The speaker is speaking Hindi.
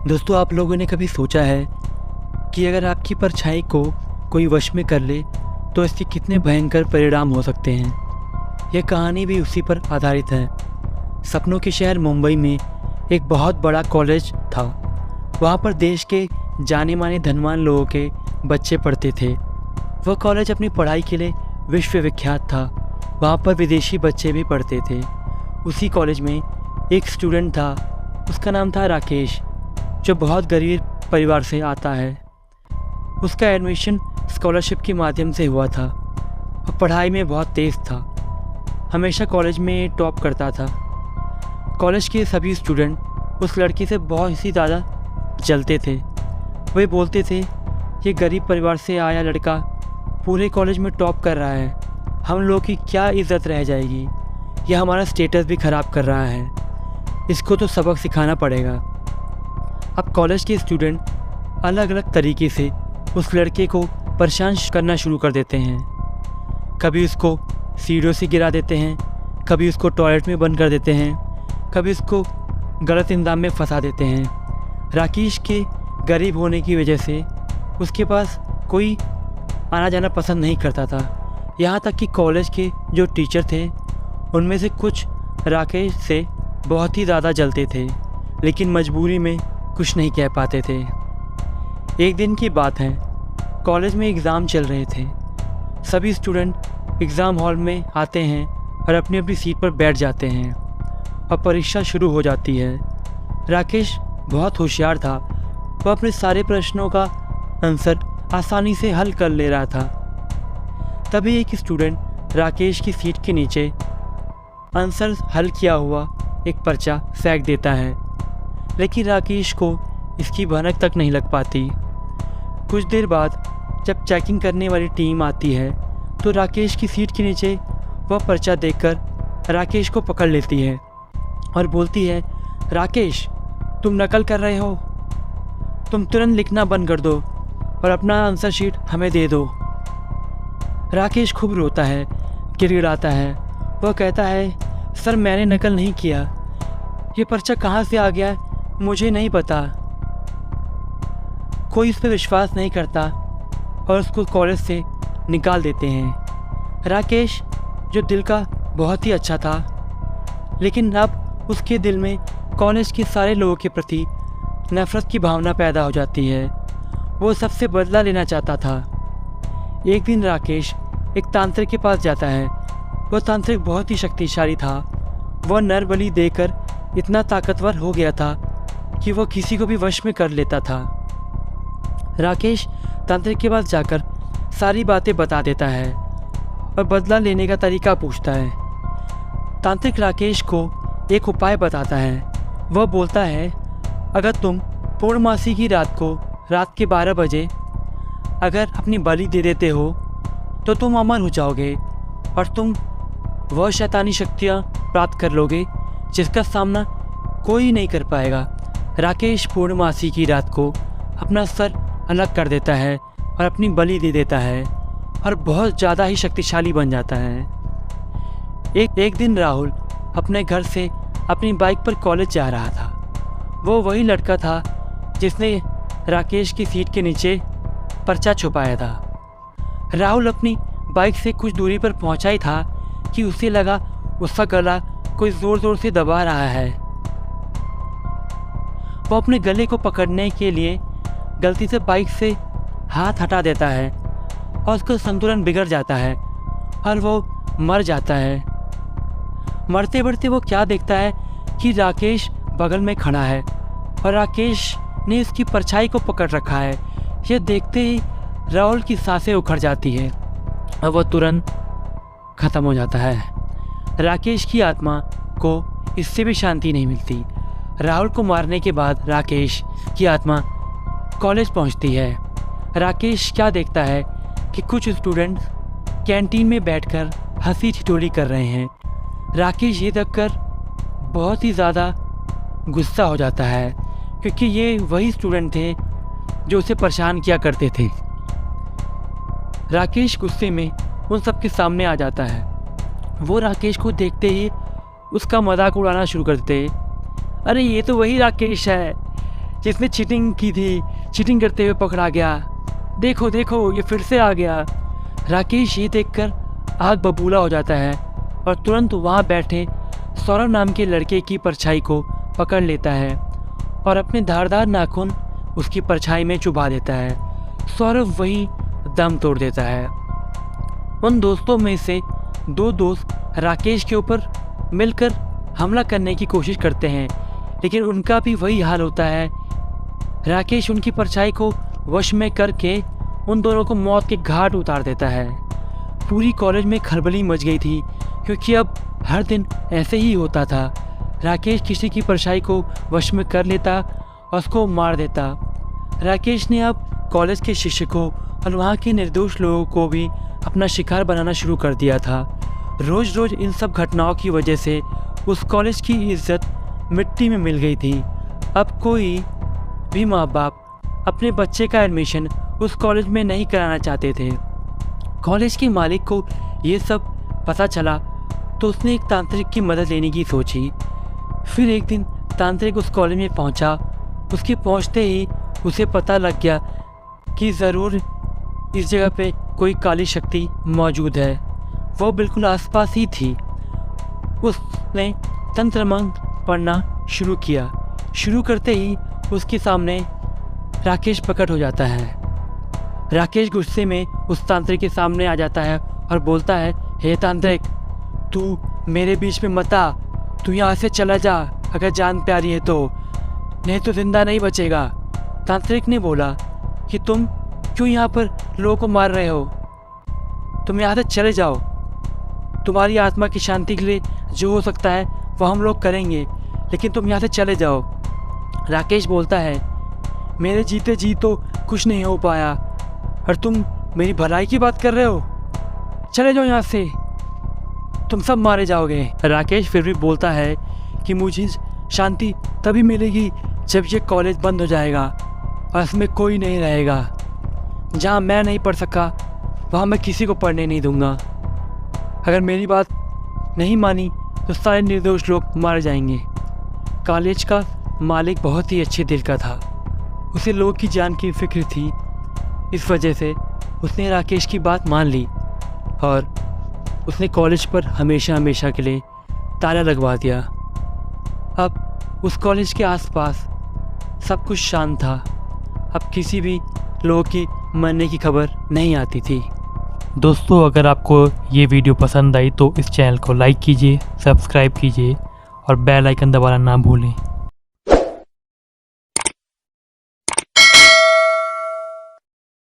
दोस्तों, आप लोगों ने कभी सोचा है कि अगर आपकी परछाई को कोई वश में कर ले तो इसके कितने भयंकर परिणाम हो सकते हैं। यह कहानी भी उसी पर आधारित है। सपनों के शहर मुंबई में एक बहुत बड़ा कॉलेज था। वहाँ पर देश के जाने माने धनवान लोगों के बच्चे पढ़ते थे। वह कॉलेज अपनी पढ़ाई के लिए विश्वविख्यात था। वहाँ पर विदेशी बच्चे भी पढ़ते थे। उसी कॉलेज में एक स्टूडेंट था, उसका नाम था राकेश, जो बहुत गरीब परिवार से आता है। उसका एडमिशन स्कॉलरशिप के माध्यम से हुआ था। वह पढ़ाई में बहुत तेज़ था, हमेशा कॉलेज में टॉप करता था। कॉलेज के सभी स्टूडेंट उस लड़के से बहुत ही ज़्यादा जलते थे। वे बोलते थे, ये गरीब परिवार से आया लड़का पूरे कॉलेज में टॉप कर रहा है, हम लोग की क्या इज़्ज़त रह जाएगी, यह हमारा स्टेटस भी ख़राब कर रहा है, इसको तो सबक सिखाना पड़ेगा। अब कॉलेज के स्टूडेंट अलग अलग तरीके से उस लड़के को परेशान करना शुरू कर देते हैं। कभी उसको सीढ़ियों से गिरा देते हैं, कभी उसको टॉयलेट में बंद कर देते हैं, कभी उसको गलत इंजाम में फंसा देते हैं। राकेश के गरीब होने की वजह से उसके पास कोई आना जाना पसंद नहीं करता था। यहाँ तक कि कॉलेज के जो टीचर थे उनमें से कुछ राकेश से बहुत ही ज़्यादा जलते थे, लेकिन मजबूरी में कुछ नहीं कह पाते थे। एक दिन की बात है, कॉलेज में एग्ज़ाम चल रहे थे। सभी स्टूडेंट एग्ज़ाम हॉल में आते हैं और अपनी अपनी सीट पर बैठ जाते हैं और परीक्षा शुरू हो जाती है। राकेश बहुत होशियार था, वह अपने सारे प्रश्नों का आंसर आसानी से हल कर ले रहा था। तभी एक स्टूडेंट राकेश की सीट के नीचे आंसर हल किया हुआ एक पर्चा फेंक देता है, लेकिन राकेश को इसकी भनक तक नहीं लग पाती। कुछ देर बाद जब चेकिंग करने वाली टीम आती है तो राकेश की सीट के नीचे वह पर्चा देखकर राकेश को पकड़ लेती है और बोलती है, राकेश तुम नकल कर रहे हो, तुम तुरंत लिखना बंद कर दो और अपना आंसर शीट हमें दे दो। राकेश खूब रोता है, गिड़गिड़ाता है। वह कहता है, सर मैंने नकल नहीं किया, ये पर्चा कहाँ से आ गया मुझे नहीं पता। कोई इस पर विश्वास नहीं करता और उसको कॉलेज से निकाल देते हैं। राकेश जो दिल का बहुत ही अच्छा था, लेकिन अब उसके दिल में कॉलेज के सारे लोगों के प्रति नफ़रत की भावना पैदा हो जाती है। वो सबसे बदला लेना चाहता था। एक दिन राकेश एक तांत्रिक के पास जाता है। वह तांत्रिक बहुत ही शक्तिशाली था। वह नर बलि देकर इतना ताकतवर हो गया था कि वह किसी को भी वश में कर लेता था। राकेश तांत्रिक के पास जाकर सारी बातें बता देता है और बदला लेने का तरीका पूछता है। तांत्रिक राकेश को एक उपाय बताता है। वह बोलता है, अगर तुम पूर्णमासी की रात को रात के 12 बजे अगर अपनी बलि दे देते हो तो तुम अमर हो जाओगे और तुम वह शैतानी शक्तियाँ प्राप्त कर लोगे जिसका सामना कोई नहीं कर पाएगा। राकेश पूर्णमासी की रात को अपना सर अलग कर देता है और अपनी बलि दे देता है और बहुत ज़्यादा ही शक्तिशाली बन जाता है। एक दिन राहुल अपने घर से अपनी बाइक पर कॉलेज जा रहा था। वो वही लड़का था जिसने राकेश की सीट के नीचे पर्चा छुपाया था। राहुल अपनी बाइक से कुछ दूरी पर पहुंचा ही था कि उसे लगा उसका गला कोई ज़ोर ज़ोर से दबा रहा है। वो अपने गले को पकड़ने के लिए गलती से बाइक से हाथ हटा देता है और उसका संतुलन बिगड़ जाता है और वो मर जाता है। मरते मरते वो क्या देखता है कि राकेश बगल में खड़ा है और राकेश ने उसकी परछाई को पकड़ रखा है। यह देखते ही राहुल की सांसें उखड़ जाती है और वह तुरंत ख़त्म हो जाता है। राकेश की आत्मा को इससे भी शांति नहीं मिलती। राहुल को मारने के बाद राकेश की आत्मा कॉलेज पहुंचती है। राकेश क्या देखता है कि कुछ स्टूडेंट्स कैंटीन में बैठकर हंसी ठिठोली कर रहे हैं। राकेश ये देखकर बहुत ही ज़्यादा गुस्सा हो जाता है, क्योंकि ये वही स्टूडेंट थे जो उसे परेशान किया करते थे। राकेश गुस्से में उन सब के सामने आ जाता है। वो राकेश को देखते ही उसका मजाक उड़ाना शुरू कर देते। अरे ये तो वही राकेश है जिसने चीटिंग की थी, चीटिंग करते हुए पकड़ा गया। देखो देखो, ये फिर से आ गया। राकेश ये देखकर आग बबूला हो जाता है और तुरंत वहाँ बैठे सौरभ नाम के लड़के की परछाई को पकड़ लेता है और अपने धारदार नाखून उसकी परछाई में चुभा देता है। सौरभ वही दम तोड़ देता है। उन दोस्तों में से 2 दोस्त राकेश के ऊपर मिलकर हमला करने की कोशिश करते हैं, लेकिन उनका भी वही हाल होता है। राकेश उनकी परछाई को वश में करके उन दोनों को मौत के घाट उतार देता है। पूरी कॉलेज में खलबली मच गई थी, क्योंकि अब हर दिन ऐसे ही होता था। राकेश किसी की परछाई को वश में कर लेता और उसको मार देता। राकेश ने अब कॉलेज के शिक्षकों और वहाँ के निर्दोष लोगों को भी अपना शिकार बनाना शुरू कर दिया था। रोज़ रोज़ इन सब घटनाओं की वजह से उस कॉलेज की इज्जत मिट्टी में मिल गई थी। अब कोई भी माँ बाप अपने बच्चे का एडमिशन उस कॉलेज में नहीं कराना चाहते थे। कॉलेज के मालिक को ये सब पता चला तो उसने एक तांत्रिक की मदद लेने की सोची। फिर एक दिन तांत्रिक उस कॉलेज में पहुंचा। उसके पहुंचते ही उसे पता लग गया कि ज़रूर इस जगह पे कोई काली शक्ति मौजूद है। वो बिल्कुल आसपास ही थी। उसने तंत्र मंत्र पढ़ना शुरू किया। शुरू करते ही उसके सामने राकेश प्रकट हो जाता है। राकेश गुस्से में उस तांत्रिक के सामने आ जाता है और बोलता है, हे तांत्रिक, तू मेरे बीच में मत आ। तू यहाँ से चला जा अगर जान प्यारी है तो, नहीं तो जिंदा नहीं बचेगा। तांत्रिक ने बोला कि तुम क्यों यहाँ पर लोगों को मार रहे हो? तुम यहाँ से चले जाओ। तुम्हारी आत्मा की शांति के लिए जो हो सकता है वो हम लोग करेंगे, लेकिन तुम यहाँ से चले जाओ। राकेश बोलता है, मेरे जीते जी तो कुछ नहीं हो पाया और तुम मेरी भलाई की बात कर रहे हो? चले जाओ यहाँ से, तुम सब मारे जाओगे। राकेश फिर भी बोलता है कि मुझे शांति तभी मिलेगी जब ये कॉलेज बंद हो जाएगा और इसमें कोई नहीं रहेगा। जहाँ मैं नहीं पढ़ सका वहाँ मैं किसी को पढ़ने नहीं दूंगा। अगर मेरी बात नहीं मानी तो सारे निर्दोष लोग मारे जाएंगे। कॉलेज का मालिक बहुत ही अच्छे दिल का था। उसे लोगों की जान की फिक्र थी। इस वजह से उसने राकेश की बात मान ली और उसने कॉलेज पर हमेशा हमेशा के लिए ताला लगवा दिया। अब उस कॉलेज के आसपास सब कुछ शांत था। अब किसी भी लोगों की मरने की खबर नहीं आती थी। दोस्तों, अगर आपको ये वीडियो पसंद आई तो इस चैनल को लाइक कीजिए, सब्सक्राइब कीजिए और बेल आइकन दबाना ना भूलें।